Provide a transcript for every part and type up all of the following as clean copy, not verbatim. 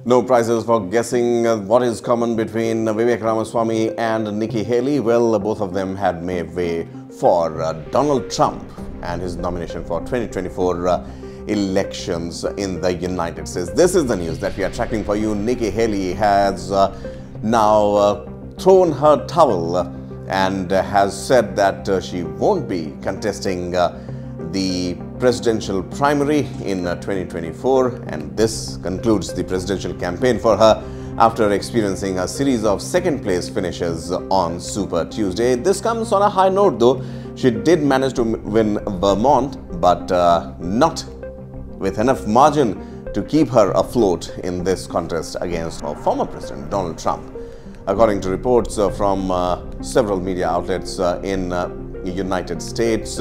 No prizes for guessing what is common between Vivek Ramaswamy and Nikki Haley. Well, both of them had made way for Donald Trump and his nomination for 2024 elections in the United States. This is the news that we are tracking for you. Nikki Haley has now thrown her towel and has said that she won't be contesting the presidential primary in 2024, and this concludes the presidential campaign for her after experiencing a series of second-place finishes on Super Tuesday. This comes on a high note, though. She did manage to win Vermont, but not with enough margin to keep her afloat in this contest against former President Donald Trump. According to reports from several media outlets in the United States,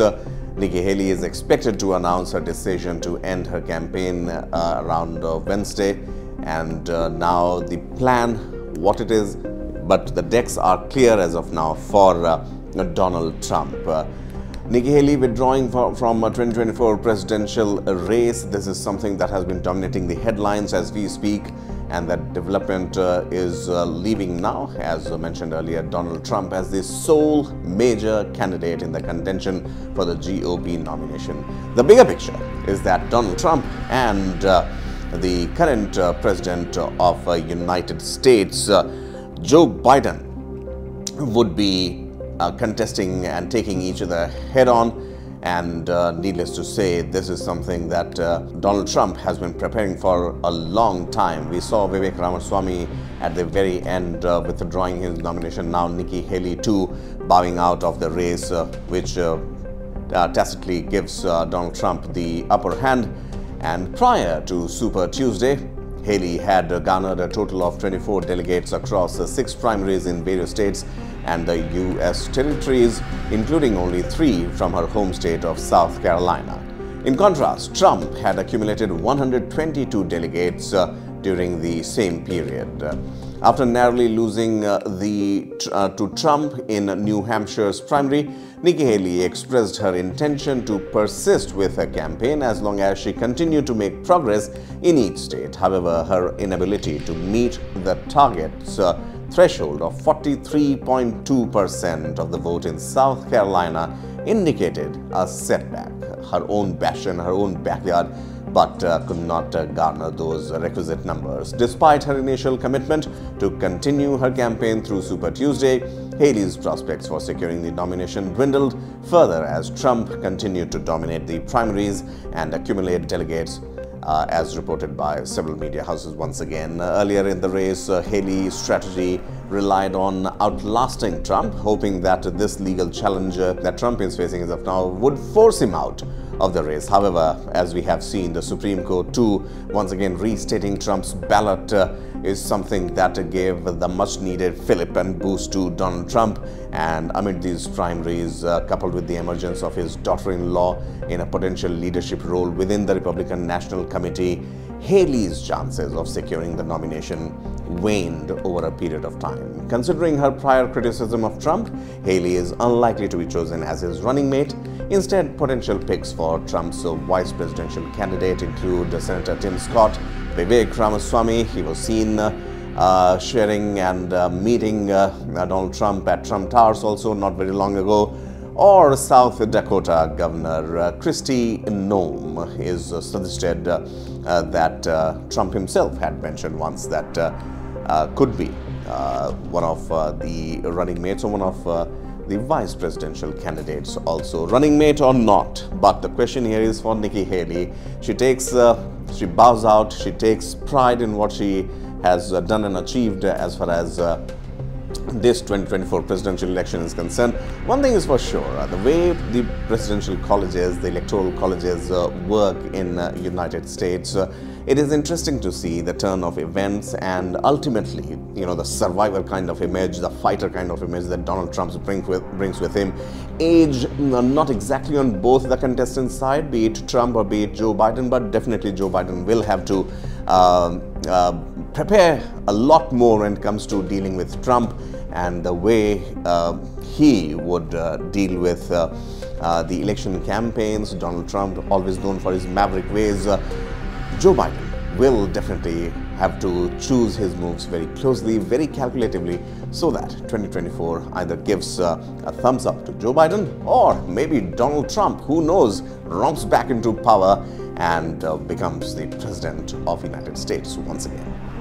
Nikki Haley is expected to announce her decision to end her campaign around Wednesday, and now the plan, what it is, but the decks are clear as of now for Donald Trump. Nikki Haley withdrawing from a 2024 presidential race. This is something that has been dominating the headlines as we speak, and that development is leaving now, as mentioned earlier, Donald Trump as the sole major candidate in the contention for the GOP nomination. The bigger picture is that Donald Trump and the current president of United States, Joe Biden, would be contesting and taking each other head-on. And needless to say, this is something that Donald Trump has been preparing for a long time. We saw Vivek Ramaswamy at the very end withdrawing his nomination. Now Nikki Haley too bowing out of the race, which tacitly gives Donald Trump the upper hand. And prior to Super Tuesday, Haley had garnered a total of 24 delegates across 6 primaries in various states and the U.S. territories, including only 3 from her home state of South Carolina. In contrast, Trump had accumulated 122 delegates during the same period. After narrowly losing to Trump in New Hampshire's primary, Nikki Haley expressed her intention to persist with her campaign as long as she continued to make progress in each state. However, her inability to meet the target's threshold of 43.2% of the vote in South Carolina indicated a setback. Her own bastion, her own backyard, but could not garner those requisite numbers. Despite her initial commitment to continue her campaign through Super Tuesday, Haley's prospects for securing the nomination dwindled further as Trump continued to dominate the primaries and accumulate delegates, as reported by several media houses once again. Earlier in the race, Haley's strategy relied on outlasting Trump, hoping that this legal challenge that Trump is facing as of now would force him out of the race. However, as we have seen, the Supreme Court too, once again restating Trump's ballot is something that gave the much-needed fillip and boost to Donald Trump. And amid these primaries, coupled with the emergence of his daughter-in-law in a potential leadership role within the Republican National Committee, Haley's chances of securing the nomination waned over a period of time. Considering her prior criticism of Trump, Haley is unlikely to be chosen as his running mate. Instead, potential picks for Trump's vice presidential candidate include Senator Tim Scott, Vivek Ramaswamy. He was seen sharing and meeting Donald Trump at Trump Towers also not very long ago, or South Dakota Governor Kristi Noem is suggested that Trump himself had mentioned once that could be one of the running mates or one of the vice presidential candidates also. Running mate or not, but the question here is for Nikki Haley. She bows out, she takes pride in what she has done and achieved as far as this 2024 presidential election is concerned. One thing is for sure, the way the presidential colleges, the electoral colleges work in United States, it is interesting to see the turn of events and ultimately, the survivor kind of image, the fighter kind of image that Donald Trump brings with him. Age, not exactly on both the contestants' side, be it Trump or be it Joe Biden, but definitely Joe Biden will have to prepare a lot more when it comes to dealing with Trump and the way he would deal with the election campaigns. Donald Trump, always known for his maverick ways. Joe Biden will definitely have to choose his moves very closely, very calculatively, so that 2024 either gives a thumbs up to Joe Biden, or maybe Donald Trump, who knows, romps back into power and becomes the president of the United States once again.